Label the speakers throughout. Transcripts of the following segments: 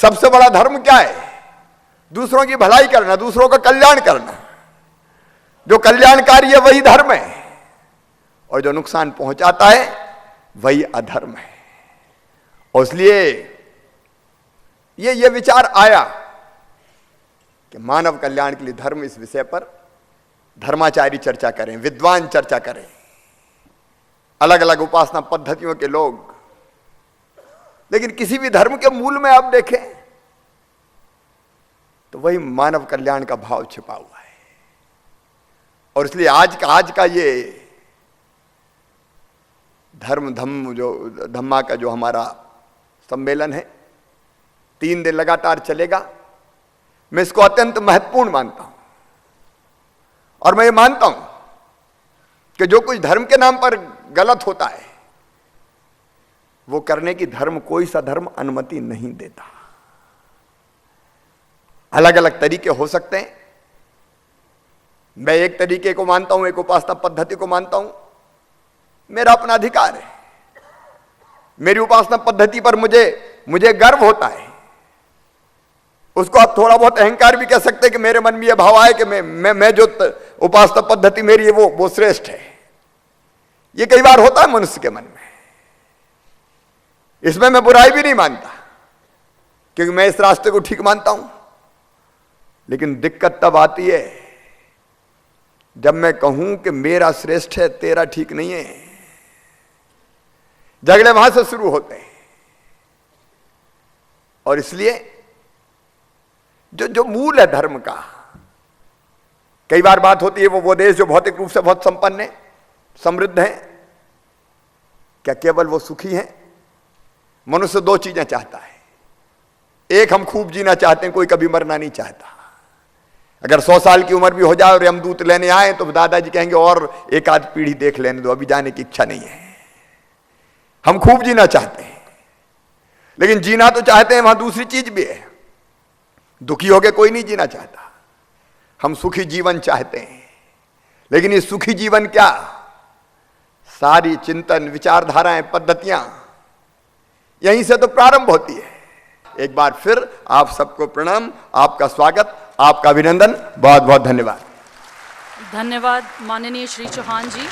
Speaker 1: सबसे बड़ा धर्म क्या है? दूसरों की भलाई करना, दूसरों का कल्याण करना। जो कल्याणकारी है वही धर्म है, और जो नुकसान पहुंचाता है वही अधर्म है। और इसलिए ये विचार आया कि मानव कल्याण के लिए धर्म, इस विषय पर धर्माचार्य चर्चा करें, विद्वान चर्चा करें, अलग अलग उपासना पद्धतियों के लोग। लेकिन किसी भी धर्म के मूल में आप देखें तो वही मानव कल्याण का भाव छिपा हुआ है। और इसलिए आज का ये धम्मा का जो हमारा सम्मेलन है, 3 दिन लगातार चलेगा, मैं इसको अत्यंत महत्वपूर्ण मानता हूं। और मैं ये मानता हूं कि जो कुछ धर्म के नाम पर गलत होता है वो करने की धर्म, कोई सा धर्म अनुमति नहीं देता। अलग अलग तरीके हो सकते हैं। मैं एक तरीके को मानता हूं, एक उपासना पद्धति को मानता हूं, मेरा अपना अधिकार है। मेरी उपासना पद्धति पर मुझे गर्व होता है। उसको आप थोड़ा बहुत अहंकार भी कह सकते हैं कि मेरे मन में यह भाव आए कि मैं जो उपासना पद्धति मेरी है वो श्रेष्ठ है। ये कई बार होता है मनुष्य के मन में। इसमें मैं बुराई भी नहीं मानता, क्योंकि मैं इस रास्ते को ठीक मानता हूं। लेकिन दिक्कत तब आती है जब मैं कहूं कि मेरा श्रेष्ठ है, तेरा ठीक नहीं है। झगड़े वहां से शुरू होते हैं। और इसलिए जो मूल है धर्म का, कई बार बात होती है वो देश जो भौतिक रूप से बहुत संपन्न है, समृद्ध है, क्या केवल वो सुखी हैं? मनुष्य 2 चीजें चाहता है। एक, हम खूब जीना चाहते हैं, कोई कभी मरना नहीं चाहता। अगर 100 साल की उम्र भी हो जाए और यमदूत लेने आए तो दादाजी कहेंगे और एक आध पीढ़ी देख लेने दो, अभी जाने की इच्छा नहीं है। हम खूब जीना चाहते हैं, लेकिन जीना तो चाहते हैं, वहां दूसरी चीज भी है। दुखी होकर कोई नहीं जीना चाहता। हम सुखी जीवन चाहते हैं। लेकिन ये सुखी जीवन क्या? सारी चिंतन, विचारधाराएं, पद्धतियां यहीं से तो प्रारंभ होती है। एक बार फिर आप सबको प्रणाम, आपका स्वागत, आपका अभिनंदन, बहुत बहुत धन्यवाद।
Speaker 2: धन्यवाद माननीय श्री चौहान जी,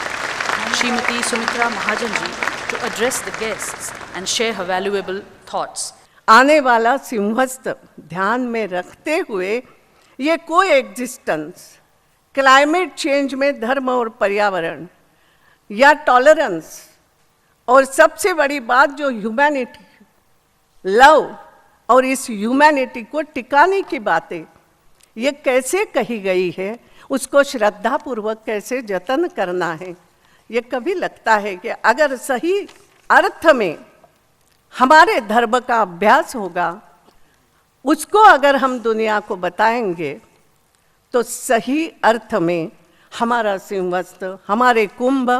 Speaker 2: Shrimati Sumitra Mahajan ji, to address the guests and share her valuable thoughts.
Speaker 3: आने वाला सिंहस्थ ध्यान में रखते हुए ये कोएग्जिस्टेंस, क्लाइमेट चेंज में धर्म और पर्यावरण, या टॉलरेंस, और सबसे बड़ी बात जो ह्यूमैनिटी, लव, और इस ह्यूमैनिटी को टिकाने की बातें ये कैसे कही गई है, उसको श्रद्धापूर्वक कैसे जतन करना है। ये कभी लगता है कि अगर सही अर्थ में हमारे धर्म का अभ्यास होगा, उसको अगर हम दुनिया को बताएंगे, तो सही अर्थ में हमारा सिंहस्थ, हमारे कुंभ,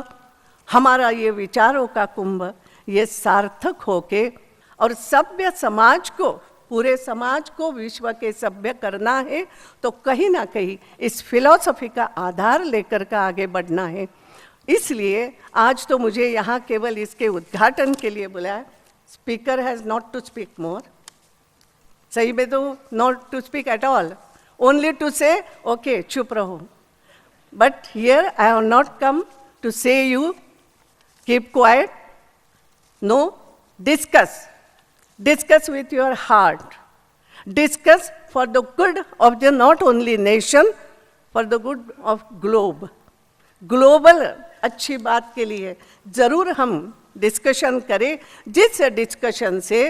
Speaker 3: हमारा ये विचारों का कुंभ, ये सार्थक होके और सभ्य समाज को, पूरे समाज को विश्व के सभ्य करना है, तो कहीं ना कहीं इस फिलॉसफी का आधार लेकर का आगे बढ़ना है। इसलिए आज तो मुझे यहाँ केवल इसके उद्घाटन के लिए बुलाया। Speaker has not to speak more, सही में तो not to speak at all, only to say okay चुप रहो। But here I have not come to say you keep quiet, no, discuss with your heart, discuss for the good of the not only nation, for the good of global अच्छी बात के लिए ज़रूर हम discussion करें, जिस discussion से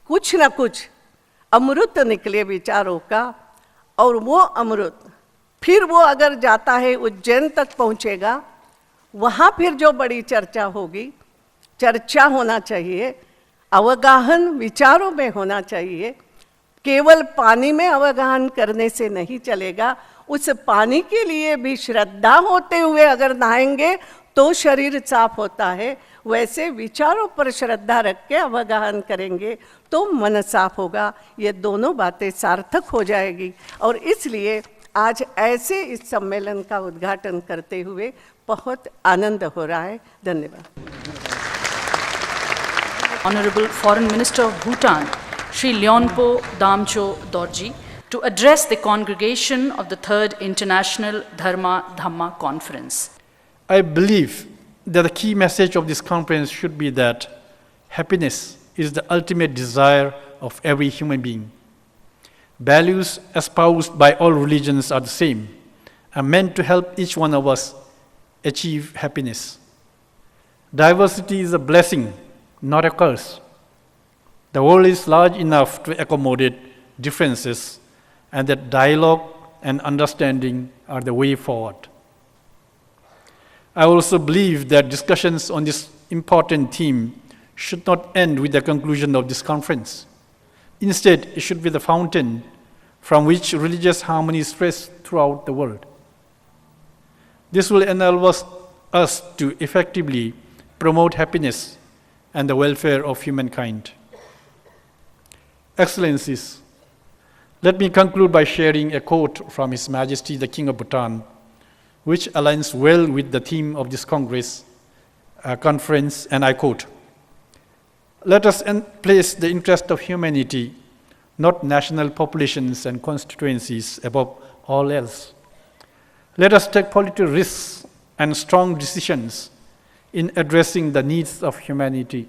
Speaker 3: कुछ ना कुछ अमृत निकले विचारों का, और वो अमृत फिर वो अगर जाता है उज्जैन तक पहुँचेगा, वहाँ फिर जो बड़ी चर्चा होगी, चर्चा होना चाहिए, अवगाहन विचारों में होना चाहिए। केवल पानी में अवगाहन करने से नहीं चलेगा, उस पानी के लिए भी श्रद्धा होते हुए अगर नहाएंगे तो शरीर साफ होता है। वैसे विचारों पर श्रद्धा रख के अवगाहन करेंगे तो मन साफ होगा। ये दोनों बातें सार्थक हो जाएगी। और इसलिए आज ऐसे इस सम्मेलन का उद्घाटन करते हुए बहुत आनंद हो रहा है। धन्यवाद।
Speaker 2: Honorable Foreign Minister of Bhutan, Shri Leonpo Damcho Dorji, to address the congregation of the Third International Dharma Dhamma Conference.
Speaker 4: I believe that the key message of this conference should be that happiness is the ultimate desire of every human being. Values espoused by all religions are the same, and meant to help each one of us achieve happiness. Diversity is a blessing, not a curse. The world is large enough to accommodate differences, and that dialogue and understanding are the way forward. I also believe that discussions on this important theme should not end with the conclusion of this conference. Instead, it should be the fountain from which religious harmony spreads throughout the world. This will enable us to effectively promote happiness and the welfare of humankind. Excellencies, let me conclude by sharing a quote from His Majesty the King of Bhutan, which aligns well with the theme of this conference, and I quote, "Let us place the interest of humanity, not national populations and constituencies, above all else. Let us take political risks and strong decisions in addressing the needs of humanity.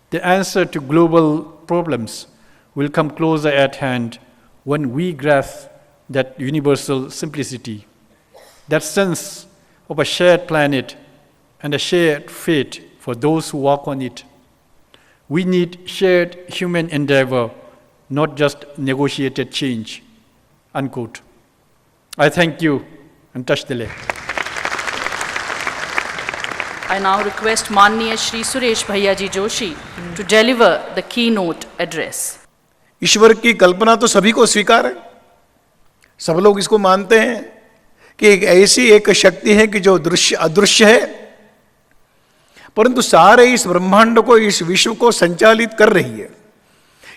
Speaker 4: The answer to global problems will come closer at hand when we grasp that universal simplicity, that sense of a shared planet and a shared fate for those who walk on it. We need shared human endeavor, not just negotiated change." Unquote. I thank you and touch the leg.
Speaker 2: I now request Manniya Shri Suresh Bhaiyaji Joshi to deliver the keynote address.
Speaker 5: ईश्वर की कल्पना तो सभी को स्वीकार है, सब लोग इसको मानते हैं कि एक ऐसी एक शक्ति है कि जो दृश्य अदृश्य है, परंतु सारे इस ब्रह्मांड को, इस विश्व को संचालित कर रही है।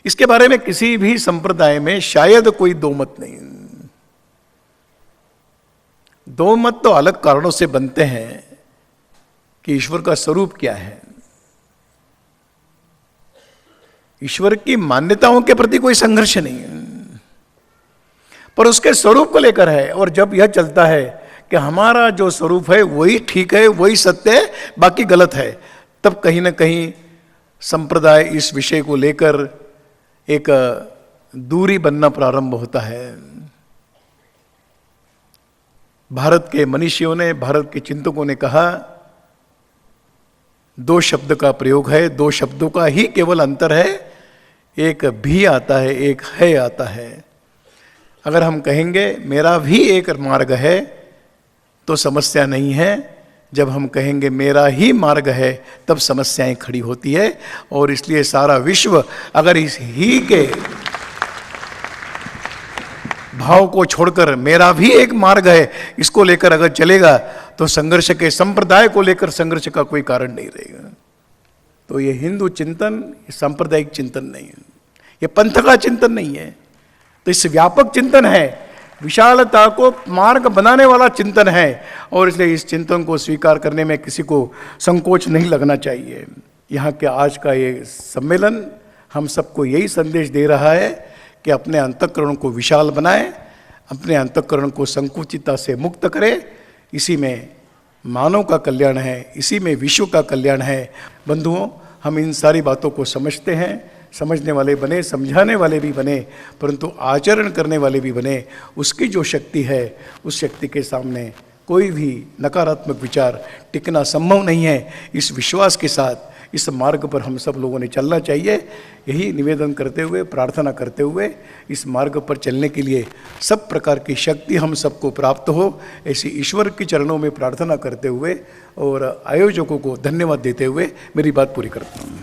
Speaker 5: इसके बारे में किसी भी संप्रदाय में शायद कोई दो मत नहीं। दो मत तो अलग कारणों से बनते हैं कि ईश्वर का स्वरूप क्या है। ईश्वर की मान्यताओं के प्रति कोई संघर्ष नहीं है, पर उसके स्वरूप को लेकर है। और जब यह चलता है कि हमारा जो स्वरूप है वही ठीक है, वही सत्य है, बाकी गलत है, तब कहीं ना कहीं संप्रदाय इस विषय को लेकर एक दूरी बनना प्रारंभ होता है। भारत के मनीषियों ने, भारत के चिंतकों ने कहा, दो शब्द का प्रयोग है, दो शब्दों का ही केवल अंतर है, एक भी आता है, एक है आता है। अगर हम कहेंगे मेरा भी एक मार्ग है तो समस्या नहीं है, जब हम कहेंगे मेरा ही मार्ग है तब समस्याएं खड़ी होती है। और इसलिए सारा विश्व अगर इस ही के भाव को छोड़कर मेरा भी एक मार्ग है इसको लेकर अगर चलेगा तो संघर्ष के, संप्रदाय को लेकर संघर्ष का कोई कारण नहीं रहेगा। तो ये हिंदू चिंतन सांप्रदायिक चिंतन नहीं है, ये पंथ का चिंतन नहीं है, तो इस व्यापक चिंतन है, विशालता को मार्ग बनाने वाला चिंतन है। और इसलिए इस चिंतन को स्वीकार करने में किसी को संकोच नहीं लगना चाहिए। यहाँ के आज का ये सम्मेलन हम सबको यही संदेश दे रहा है कि अपने अंतःकरण को विशाल बनाएं, अपने अंतःकरण को संकुचितता से मुक्त करें। इसी में मानव का कल्याण है, इसी में विश्व का कल्याण है। बंधुओं, हम इन सारी बातों को समझते हैं, समझने वाले बने, समझाने वाले भी बने, परंतु आचरण करने वाले भी बने। उसकी जो शक्ति है, उस शक्ति के सामने कोई भी नकारात्मक विचार टिकना संभव नहीं है। इस विश्वास के साथ इस मार्ग पर हम सब लोगों ने चलना चाहिए। यही निवेदन करते हुए, प्रार्थना करते हुए इस मार्ग पर चलने के लिए सब प्रकार की शक्ति हम सबको प्राप्त हो, ऐसी ईश्वर के चरणों में प्रार्थना करते हुए और आयोजकों को धन्यवाद देते हुए मेरी बात पूरी करता हूँ।